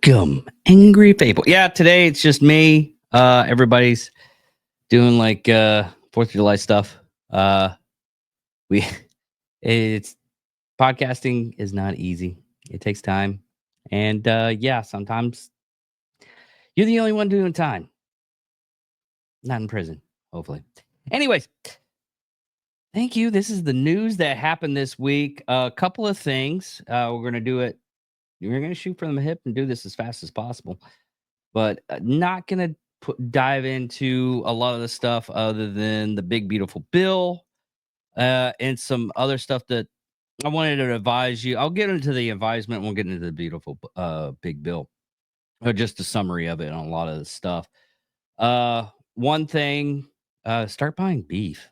Welcome, Angry Fable. Yeah, today it's just me. Everybody's doing like 4th of July stuff. We it's podcasting is not easy. It takes time. And yeah, sometimes you're the only one doing time. Not in prison, hopefully. Anyways, thank you. This is the news that happened this week. A couple of things. We're gonna do it. We're gonna shoot from the hip and do this as fast as possible. But not gonna dive into a lot of the stuff other than the big beautiful bill and some other stuff that I wanted to advise you. I'll get into the advisement. We'll get into the beautiful big bill, or just a summary of it on a lot of the stuff. One thing, start buying beef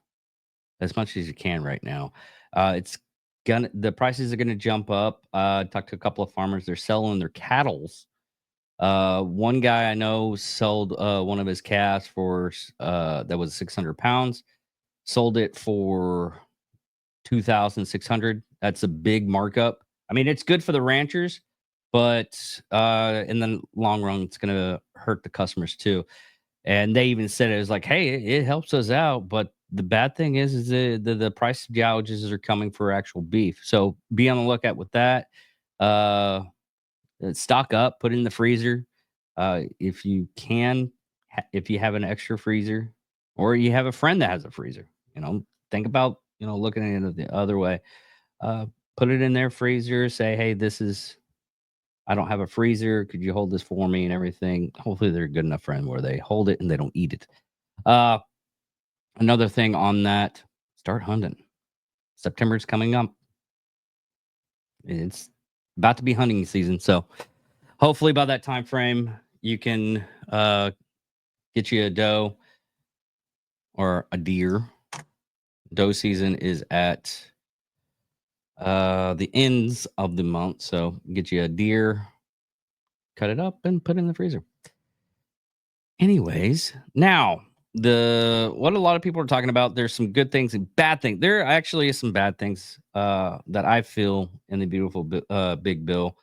as much as you can right now. It's gonna the prices are gonna jump up. Talked to a couple of farmers. They're selling their cattles. One guy I know sold one of his calves for that was 600 pounds, sold it for 2,600. That's a big markup. I mean, it's good for the ranchers, but in the long run, it's going to hurt the customers too. And they even said it was like, hey, it helps us out, but the bad thing is the price gouges are coming for actual beef. So be on the lookout with that. Uh, Stock up, put it in the freezer. If you can, if you have an extra freezer, or you have a friend that has a freezer, think about looking at it the other way. Uh, Put it in their freezer. Say, hey, this is. I don't have a freezer. Could you hold this for me and everything? Hopefully, they're a good enough friend where they hold it and they don't eat it. Uh, Another thing on that: start hunting. September's coming up. It's about to be hunting season, so hopefully by that time frame you can get you a doe or a deer. Doe season is at the ends of the month, so get you a deer, cut it up and put it in the freezer. Anyways, now the what a lot of people are talking about, there's some good things and bad things. There actually is some bad things that I feel in the beautiful big bill.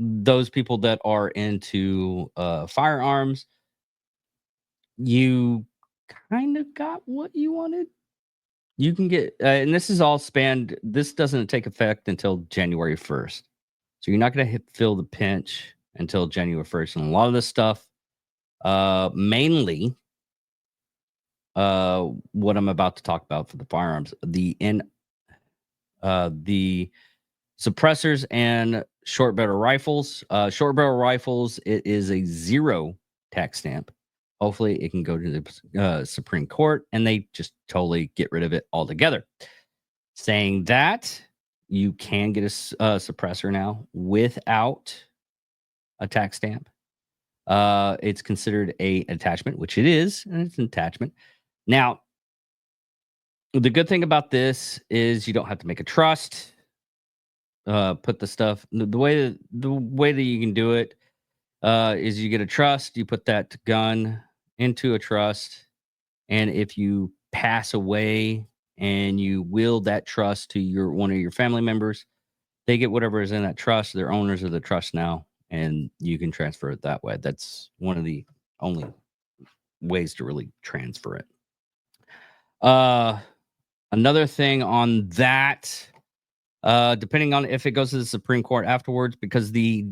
Those people that are into firearms, you kind of got what you wanted. You can get, and this is all spanned. This doesn't take effect until January 1st, so you're not going to feel the pinch until January 1st. And a lot of this stuff, mainly, what I'm about to talk about for the firearms, the suppressors and short barrel rifles. Short barrel rifles, it is a zero tax stamp. Hopefully, it can go to the Supreme Court and they just totally get rid of it altogether. Saying that, you can get a suppressor now without a tax stamp. It's considered a attachment, which it is, and it's an attachment. Now, the good thing about this is you don't have to make a trust. Put the stuff the way that you can do it is you get a trust. You put that gun into a trust, and if you pass away and you will that trust to one of your family members, they get whatever is in that trust. They're owners of the trust now, and you can transfer it that way. That's one of the only ways to really transfer it. Uh, Another thing on that, depending on if it goes to the Supreme Court afterwards, because the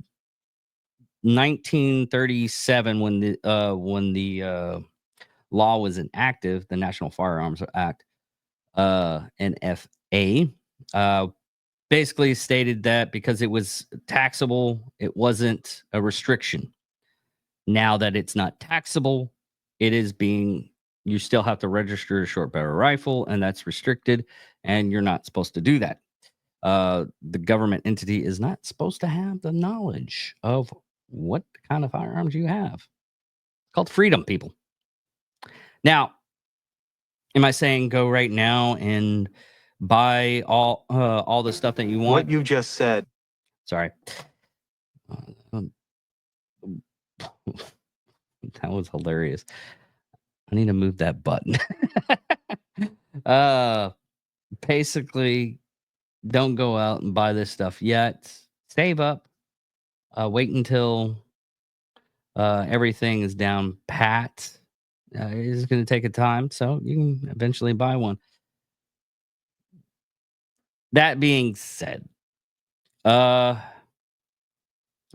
1937, when the law was inactive, the National Firearms Act, NFA, basically stated that because it was taxable, it wasn't a restriction. Now that it's not taxable, it is being, you still have to register a short barrel rifle, and that's restricted, and you're not supposed to do that. The government entity is not supposed to have the knowledge of what kind of firearms you have. It's called freedom, people. Now, am I saying go right now and buy all the stuff that you want? What you just said. Sorry. Um, that was hilarious. I need to move that button. uh Basically, don't go out and buy this stuff yet. Save up. Wait until everything is down pat. It's going to take a time, so you can eventually buy one. That being said, uh,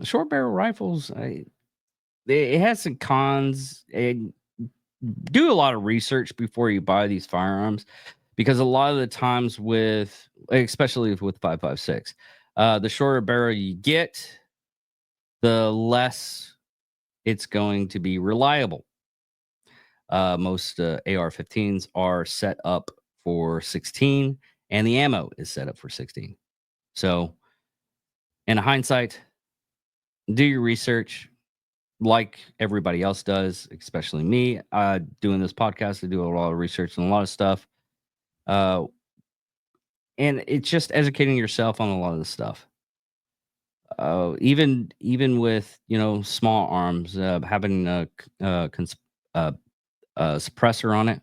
short barrel rifles, it has some cons. And do a lot of research before you buy these firearms, because a lot of the times with, especially with 5.56, the shorter barrel you get, the less it's going to be reliable. Most AR-15s are set up for 16, and the ammo is set up for 16. So, in hindsight, do your research like everybody else does, especially me. Doing this podcast, I do a lot of research and a lot of stuff. Uh, and it's just educating yourself on a lot of the stuff. Even with small arms, having uh, a suppressor on it,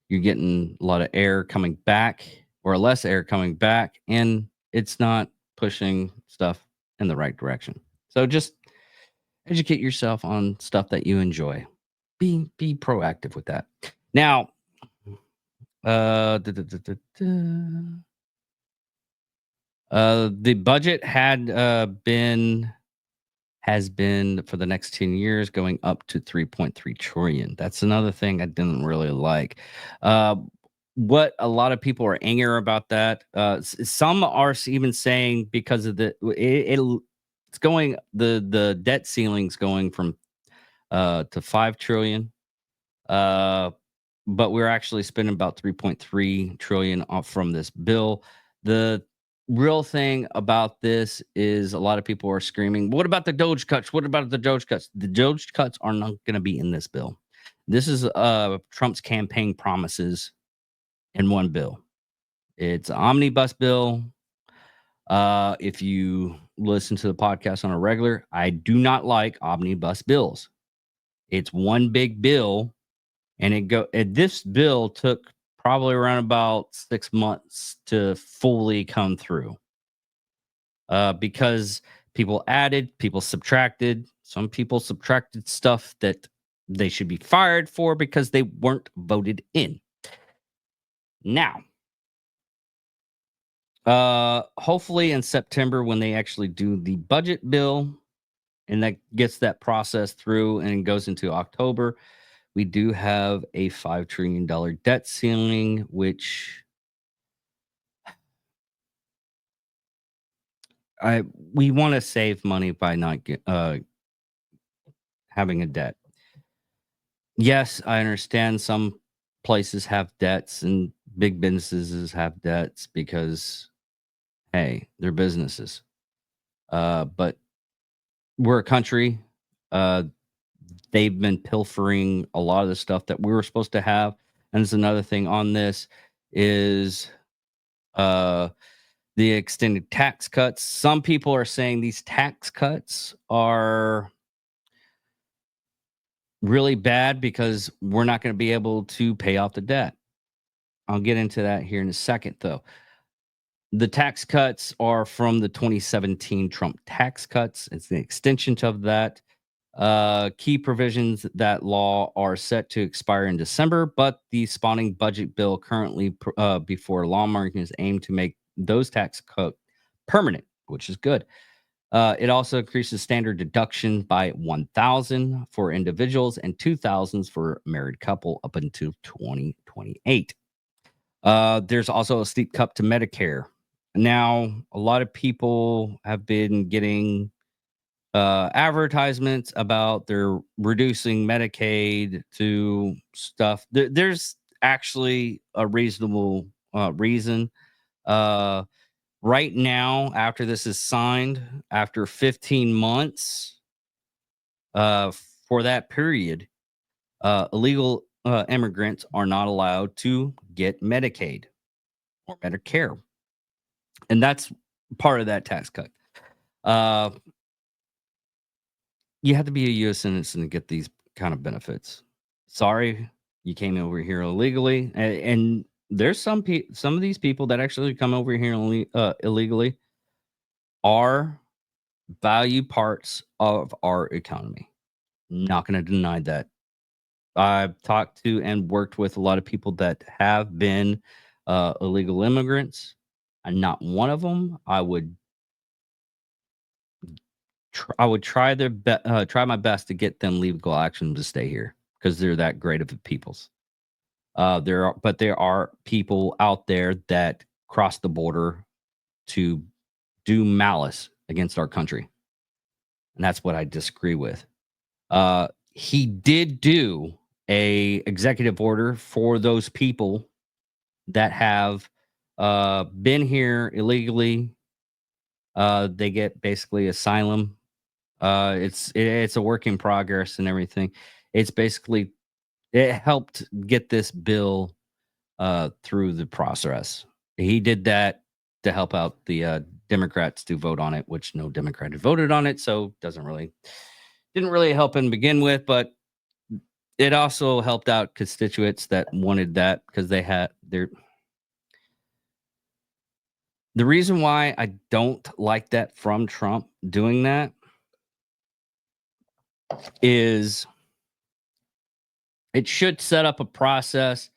you're getting a lot of air coming back, or less air coming back, and it's not pushing stuff in the right direction. So just educate yourself on stuff that you enjoy. Be proactive with that. Now, da, da, da, da, da. The budget has been for the next 10 years going up to 3.3 trillion. That's another thing I didn't really like. Uh, what a lot of people are angry about that. Some are even saying because of it's going, the debt ceiling's going from to 5 trillion. Uh, but we're actually spending about 3.3 trillion off from this bill. The real thing about this is a lot of people are screaming, "What about the Doge cuts? What about the Doge cuts?" The Doge cuts are not going to be in this bill. This is Trump's campaign promises in one bill. It's an omnibus bill. If you listen to the podcast on a regular, I do not like omnibus bills. It's one big bill, and this bill took probably around about 6 months to fully come through, because people added, people subtracted. Some people subtracted stuff that they should be fired for because they weren't voted in. Now, hopefully in September, when they actually do the budget bill and that gets that process through and goes into October, we do have a $5 trillion debt ceiling, which we want to save money by not having a debt. Yes, I understand some places have debts and big businesses have debts because, hey, they're businesses. But we're a country. Uh, they've been pilfering a lot of the stuff that we were supposed to have. And there's another thing on this is uh, the extended tax cuts. Some people are saying these tax cuts are really bad because we're not going to be able to pay off the debt. I'll get into that here in a second, though. The tax cuts are from the 2017 Trump tax cuts. It's the extension of that. Key provisions that law are set to expire in December, but the spawning budget bill currently before lawmakers aim to make those tax cuts permanent, which is good. It also increases standard deduction by 1,000 for individuals and 2,000 for married couple up until 2028. There's also a steep cut to Medicare. Now, a lot of people have been getting advertisements about they're reducing Medicaid to stuff. There's actually a reasonable reason. Uh, right now, after this is signed, after 15 months, uh, for that period, illegal immigrants are not allowed to get Medicaid or Medicare, and that's part of that tax cut. Uh, you have to be a U.S. citizen to get these kind of benefits. Sorry, you came over here illegally, and there's some of these people that actually come over here illegally are value parts of our economy. Not going to deny that. I've talked to and worked with a lot of people that have been illegal immigrants, and not one of them I would try my best to get them legal action to stay here because they're that great of a peoples. There are people out there that cross the border to do malice against our country, and that's what I disagree with. He did do a executive order for those people that have been here illegally. They get basically asylum. It's a work in progress and everything. It's basically it helped get this bill through the process. He did that to help out the Democrats to vote on it, which no Democrat had voted on it, so didn't really help in begin with. But it also helped out constituents that wanted that because they had their the reason why I don't like that from Trump doing that is it should set up a process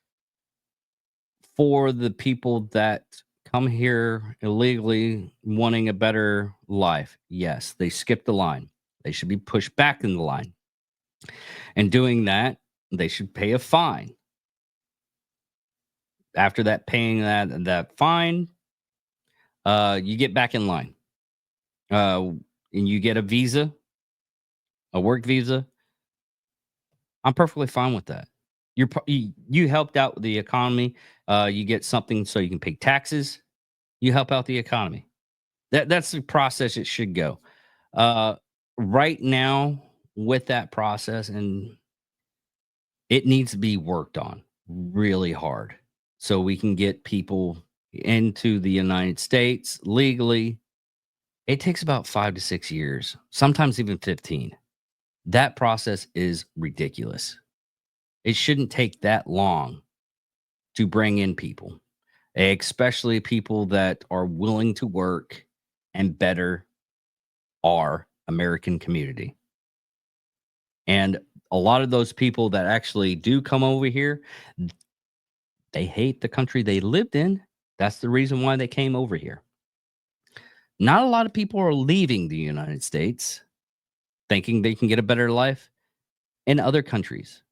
for the people that come here illegally wanting a better life. Yes, they skipped the line. They should be pushed back in the line. And doing that, they should pay a fine. After that, paying that fine, you get back in line. And you get a visa, a work visa. I'm perfectly fine with that. You helped out the economy. You get something so you can pay taxes. You help out the economy. That's the process it should go. Uh, right now, with that process, and it needs to be worked on really hard so we can get people into the United States legally. It takes about 5 to 6 years, sometimes even 15. That process is ridiculous. It shouldn't take that long to bring in people, especially people that are willing to work and better our American community. And a lot of those people that actually do come over here, they hate the country they lived in. That's the reason why they came over here. Not a lot of people are leaving the United States thinking they can get a better life in other countries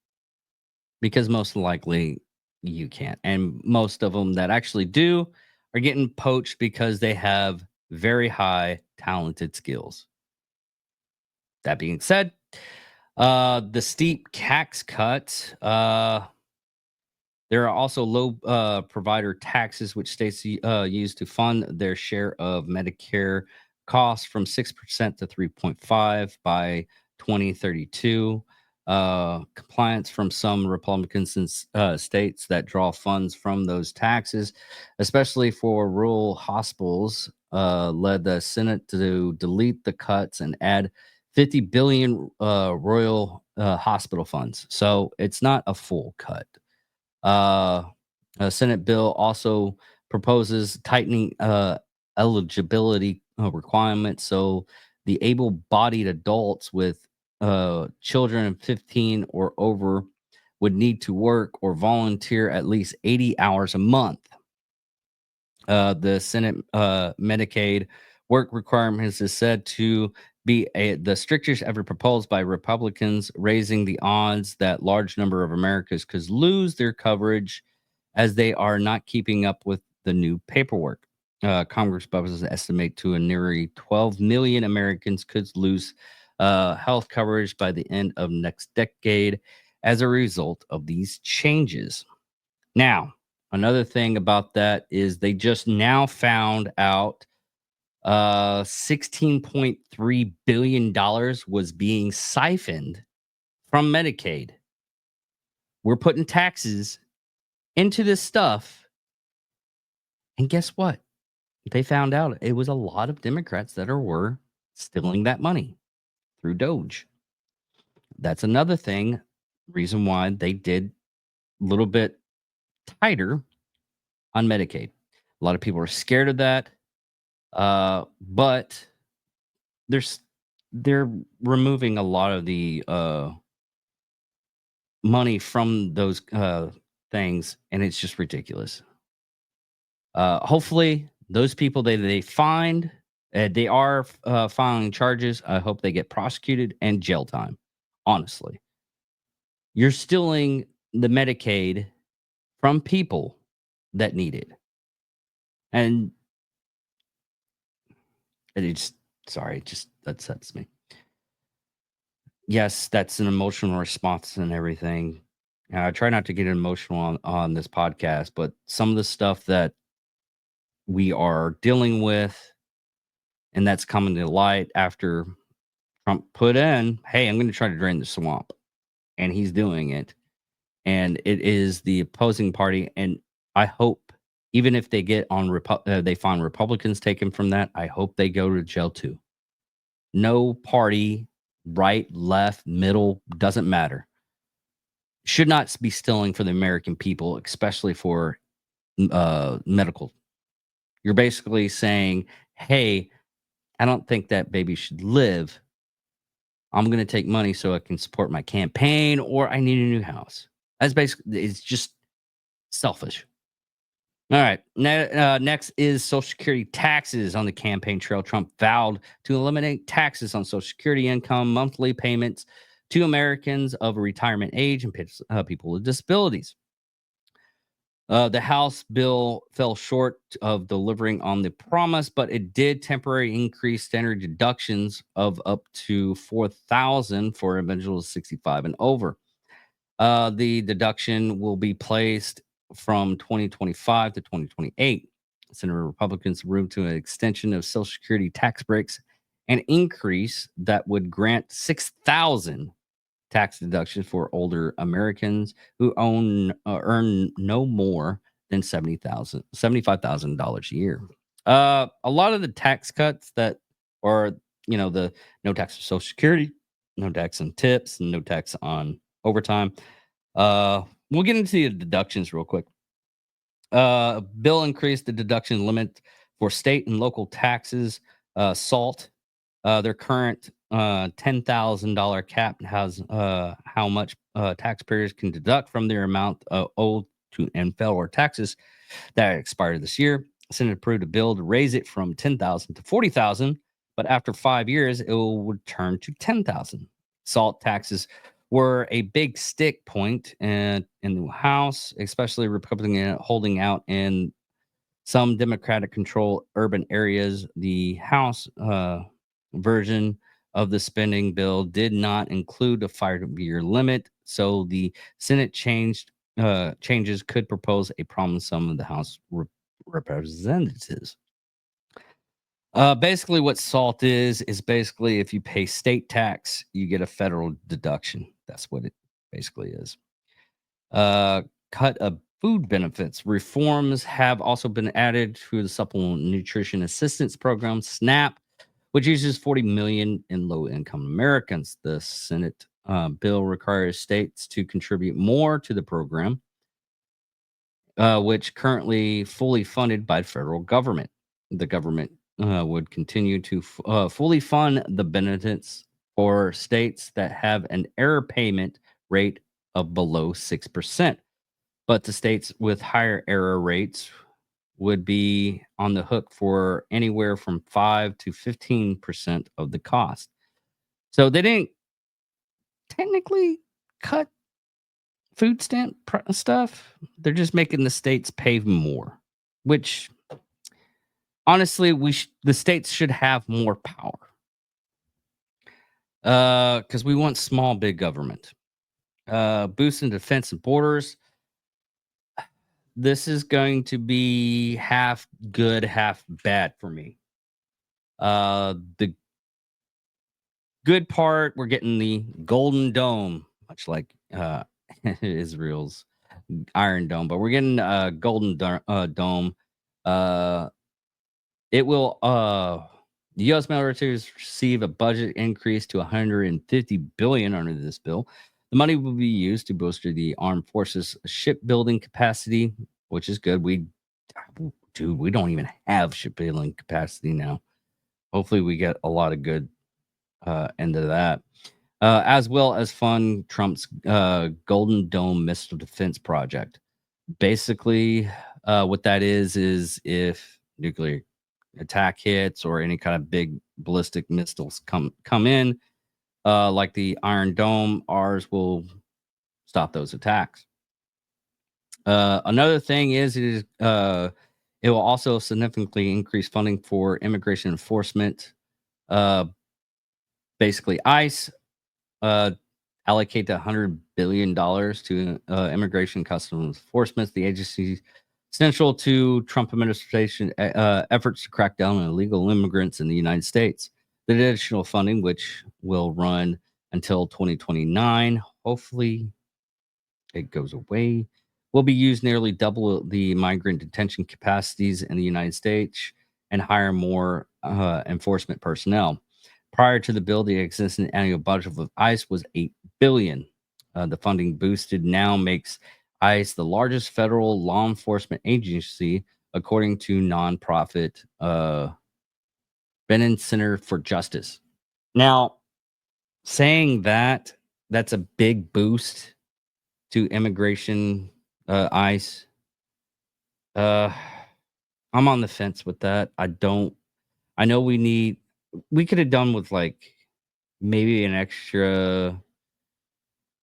because most likely you can't. And most of them that actually do are getting poached because they have very high talented skills. That being said, the steep tax cut. There are also low provider taxes, which states use to fund their share of Medicare costs from 6% to 3.5 by 2032. Compliance from some Republicans in states that draw funds from those taxes, especially for rural hospitals, led the Senate to delete the cuts and add 50 billion royal hospital funds. So it's not a full cut. Uh, a Senate bill also proposes tightening eligibility requirements so the able-bodied adults with children of 15 or over would need to work or volunteer at least 80 hours a month. The Senate Medicaid work requirements is said to be the strictest ever proposed by Republicans, raising the odds that large number of Americans could lose their coverage as they are not keeping up with the new paperwork. Congress budgets estimate to a nearly 12 million Americans could lose health coverage by the end of next decade as a result of these changes. Now, another thing about that is they just now found out $16.3 billion was being siphoned from Medicaid. We're putting taxes into this stuff. And guess what? They found out it was a lot of Democrats that were stealing that money through Doge. That's another thing, reason why they did a little bit tighter on Medicaid. A lot of people are scared of that. But there's they're removing a lot of the money from those things, and it's just ridiculous. Hopefully, those people that they find, they are filing charges. I hope they get prosecuted and jail time. Honestly, you're stealing the Medicaid from people that need it, and it's sorry, it just upsets me. Yes, that's an emotional response and everything. I try not to get emotional on this podcast, but some of the stuff that we are dealing with, and that's coming to light after Trump put in, "Hey, I'm going to try to drain the swamp," and he's doing it, and it is the opposing party. And I hope, even if they get on, they find Republicans taken from that, I hope they go to jail too. No party, right, left, middle, doesn't matter, should not be stealing for the American people, especially for medical. You're basically saying, "Hey, I don't think that baby should live. I'm going to take money so I can support my campaign, or I need a new house." That's basically, it's just selfish. All right. Next is Social Security taxes on the campaign trail. Trump vowed to eliminate taxes on Social Security income, monthly payments to Americans of a retirement age, and people with disabilities. The House bill fell short of delivering on the promise, but it did temporarily increase standard deductions of up to 4,000 for individuals 65 and over. The deduction will be placed from 2025 to 2028. Senator Republicans moved to an extension of Social Security tax breaks, an increase that would grant 6,000 tax deductions for older Americans who earn no more than $75,000 a year. A lot of the tax cuts that are, the no tax on Social Security, no tax on tips, and no tax on overtime. We'll get into the deductions real quick. Bill increased the deduction limit for state and local taxes. SALT, their current $10,000 cap has how much taxpayers can deduct from their amount owed to and federal taxes that expired this year. Senate approved a bill to raise it from 10,000 to 40,000, but after 5 years, it will return to 10,000. SALT taxes were a big stick point in the House, especially Republican holding out in some Democratic controlled urban areas. The House version of the spending bill did not include a 5-year limit, so the Senate changes could propose a problem some of the House representatives. Basically, what SALT is basically if you pay state tax, you get a federal deduction. That's what it basically is. Cut of food benefits reforms have also been added to the Supplemental Nutrition Assistance Program (SNAP), which uses 40 million in low-income Americans. The Senate bill requires states to contribute more to the program, which currently fully funded by federal government. The government would continue to fully fund the benefits for states that have an error payment rate of below 6%. But the states with higher error rates would be on the hook for anywhere from 5 to 15% of the cost. So they didn't technically cut food stamp stuff. They're just making the states pay more, which honestly, the states should have more power. Because we want small, big government. Boosting defense and borders. This is going to be half good, half bad for me. The good part, we're getting the Golden Dome, much like Israel's Iron Dome, but we're getting a Dome. It will the U.S. military receive a budget increase to 150 billion under this bill. The money will be used to bolster the armed forces shipbuilding capacity, which is good. We don't even have shipbuilding capacity now. Hopefully, we get a lot of good end of that. As well as fund Trump's Golden Dome Missile Defense Project. Basically, what that is if nuclear attack hits or any kind of big ballistic missiles come in, like the Iron Dome, ours will stop those attacks. Another thing it will also significantly increase funding for immigration enforcement. Uh, Basically, ICE uh, allocate the $100 billion to immigration customs enforcement. The agency central to Trump administration efforts to crack down on illegal immigrants in the United States. The additional funding, which will run until 2029, hopefully it goes away, will be used nearly double the migrant detention capacities in the United States and hire more enforcement personnel. Prior to the bill, the existing annual budget of ICE was $8 billion. The funding boosted now makes ICE the largest federal law enforcement agency, according to nonprofit Brennan Center for Justice. Now, saying that that's a big boost to immigration, ICE. Uh, I'm on the fence with that. I know we could have done with like maybe an extra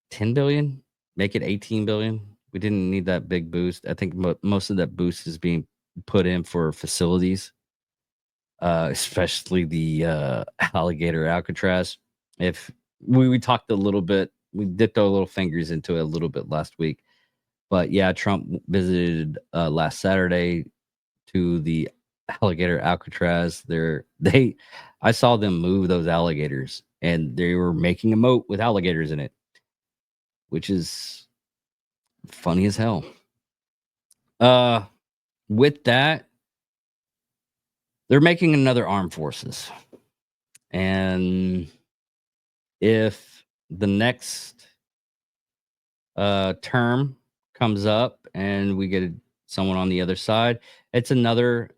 10 billion, make it 18 billion. We didn't need that big boost. I think most of that boost is being put in for facilities, especially the alligator Alcatraz. If we talked a little bit, we dipped our little fingers into it a little bit last week. But yeah, Trump visited last Saturday to the alligator Alcatraz. I saw them move those alligators, and they were making a moat with alligators in it, which is funny as hell. With that, they're making another armed forces, and if the next term comes up and we get someone on the other side, it's another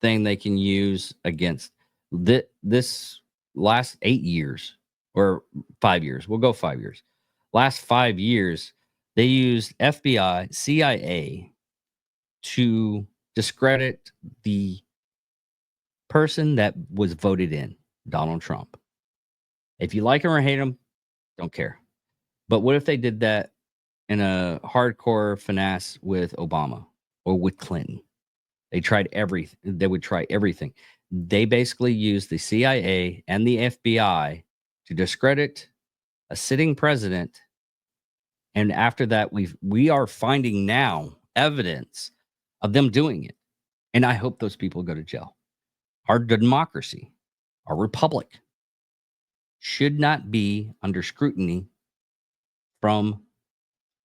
thing they can use against this last 8 years or 5 years. We'll go 5 years. Last 5 years, they used FBI, CIA to discredit the person that was voted in, Donald Trump. If you like him or hate him, don't care. But what if they did that in a hardcore finesse with Obama or with Clinton? They tried everything. They would try everything. They basically used the CIA and the FBI to discredit a sitting president. And after that, we are finding now evidence of them doing it. And I hope those people go to jail. Our democracy, our republic, should not be under scrutiny from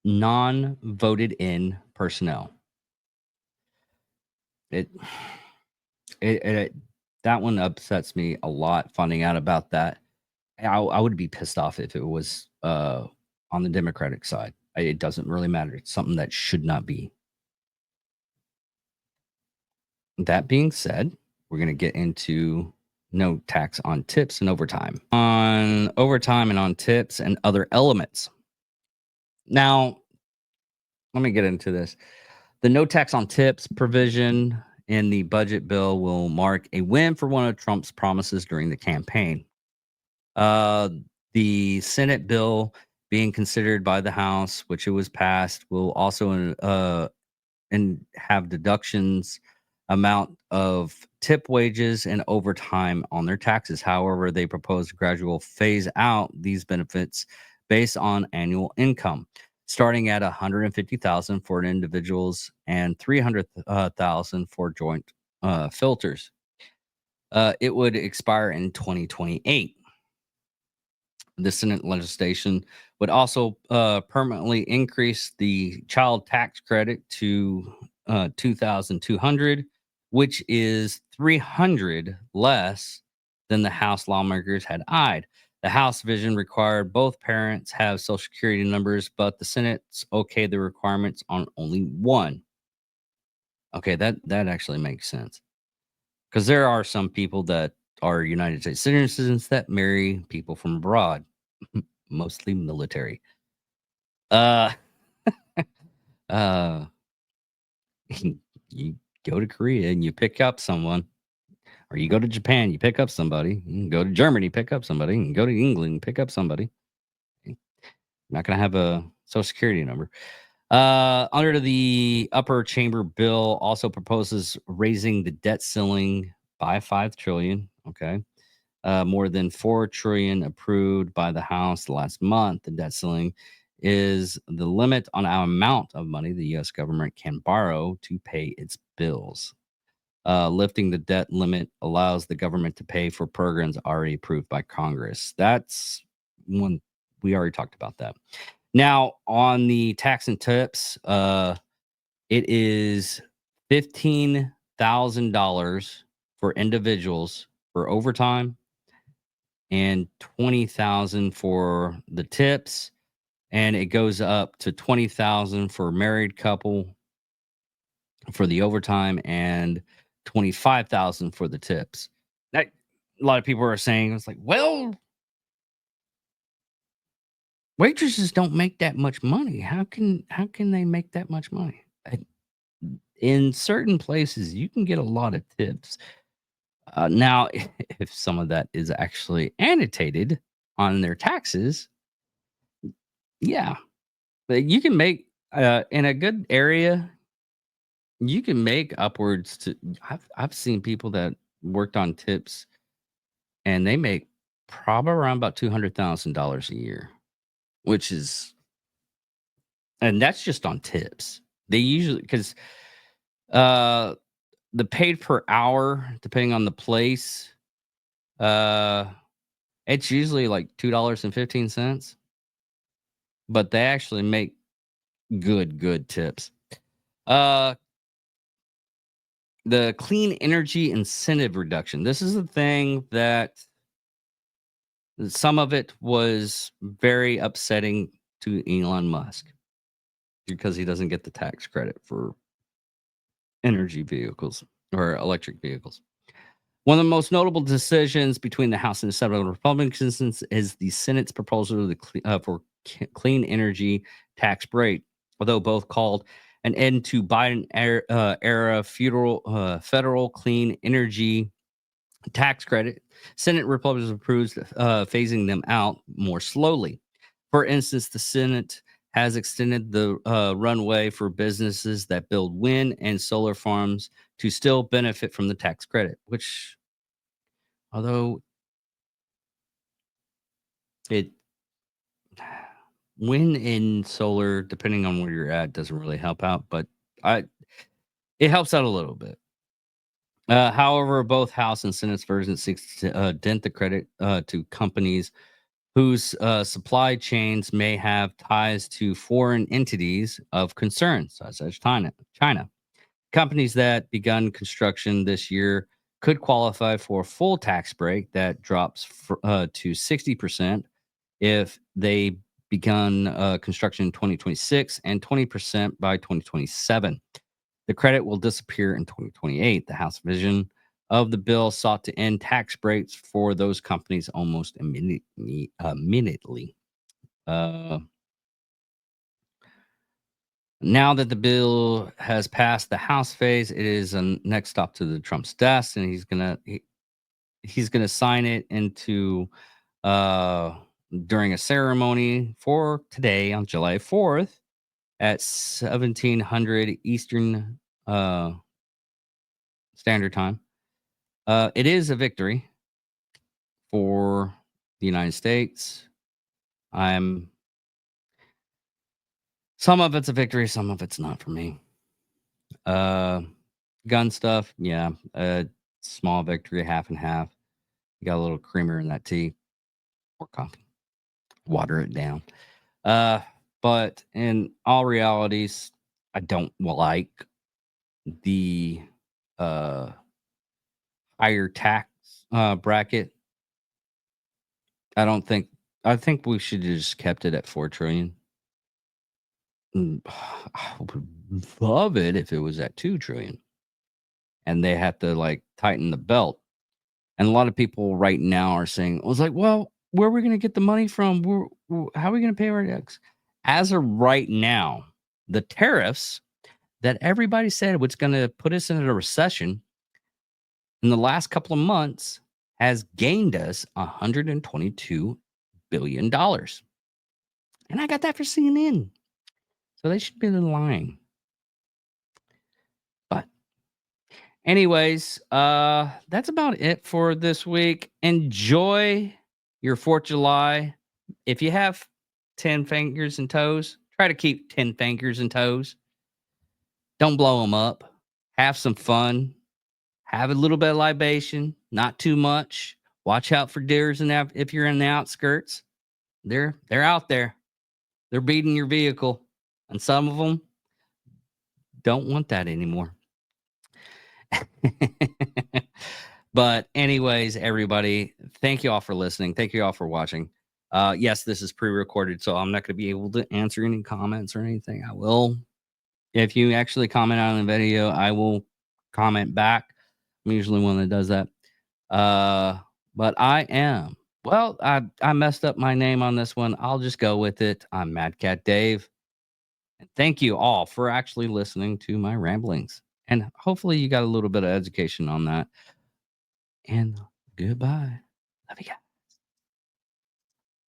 non-voted in personnel. It that one upsets me a lot finding out about that. I would be pissed off if it was on the Democratic side. It doesn't really matter. It's something that should not be. That being said, we're going to get into no tax on tips and overtime. On overtime and on tips and other elements. Now, let me get into this. The no tax on tips provision in the budget bill will mark a win for one of Trump's promises during the campaign. The Senate bill being considered by the House, which it was passed, will also and have deductions amount of tip wages and overtime on their taxes. However, they propose to gradual phase out these benefits based on annual income, starting at $150,000 for individuals and $300,000 for joint filters. It would expire in 2028. The Senate legislation would also permanently increase the child tax credit to $2,200, which is $300 less than the House lawmakers had eyed. The House vision required both parents have Social Security numbers, but the Senate's okayed the requirements on only one. Okay, that actually makes sense because there are some people that are United States citizens that marry people from abroad, mostly military. Uh, uh, you go to Korea and you pick up someone, or you go to Japan, you pick up somebody. You can go to Germany, pick up somebody. You can go to England, pick up somebody. You're not going to have a social security number. Under the upper chamber bill also proposes raising the debt ceiling by 5 trillion. Okay. More than 4 trillion approved by the House last month. The debt ceiling is the limit on our amount of money the US government can borrow to pay its bills. Lifting the debt limit allows the government to pay for programs already approved by Congress. That's one we already talked about that. Now, on the tax and tips, it is $15,000 for individuals for overtime and 20,000 for the tips, and it goes up to 20,000 for married couple for the overtime and 25,000 for the tips. That a lot of people are saying it's like, well, waitresses don't make that much money. How can they make that much money? In certain places, you can get a lot of tips. Now, if some of that is actually annotated on their taxes, yeah, but you can make in a good area, you can make upwards to. I've seen people that worked on tips, and they make probably around about $200,000 a year, which is, and that's just on tips. They usually because uh the paid per hour, depending on the place, uh, it's usually like $2.15, but they actually make good tips. Uh, the clean energy incentive reduction. This is the thing that some of it was very upsetting to Elon Musk because he doesn't get the tax credit for energy vehicles or electric vehicles. One of the most notable decisions between the House and the Senate Republicans is the Senate's proposal for clean energy tax break. Although both called an end to Biden era federal clean energy tax credit, Senate Republicans approved phasing them out more slowly. For instance, the Senate has extended the runway for businesses that build wind and solar farms to still benefit from the tax credit, which, although it wind and solar, depending on where you're at, doesn't really help out, but I it helps out a little bit. However, both House and Senate's version seeks to dent the credit to companies whose supply chains may have ties to foreign entities of concern, such as China. Companies that begun construction this year could qualify for a full tax break that drops to 60% if they begun construction in 2026 and 20% by 2027. The credit will disappear in 2028. The House vision of the bill sought to end tax breaks for those companies almost immediately. Uh, Now that the bill has passed the House phase, it is a next stop to the Trump's desk, and he's gonna sign it into uh, during a ceremony for today on July 4th at 1700 Eastern Standard Time. It is a victory for the United States. I'm Some of it's a victory, some of it's not for me. Uh, Gun stuff, yeah, small victory, half and half. You got a little creamer in that tea or coffee. Water it down. Uh, but in all realities, I don't like the uh higher tax bracket. I don't think I think we should have just kept it at 4 trillion. I would love it if it was at 2 trillion and they have to like tighten the belt. And a lot of people right now are saying, "I was like, well, where are we going to get the money from? How are we going to pay our debts?" As of right now, the tariffs that everybody said was going to put us into a recession in the last couple of months has gained us $122 billion. And I got that for CNN. So they should be lying. But anyways, that's about it for this week. Enjoy your 4th of July. If you have 10 fingers and toes, try to keep 10 fingers and toes. Don't blow them up. Have some fun. Have a little bit of libation, not too much. Watch out for deers and if you're in the outskirts. They're out there. They're beating your vehicle. And some of them don't want that anymore. But anyways, everybody, thank you all for listening. Thank you all for watching. Yes, this is pre-recorded, so I'm not going to be able to answer any comments or anything. I will, if you actually comment on the video, I will comment back. I'm usually one that does that. But I messed up my name on this one. I'll just go with it. I'm Mad Cat Dave. And thank you all for actually listening to my ramblings. And hopefully you got a little bit of education on that. And goodbye. Love you guys.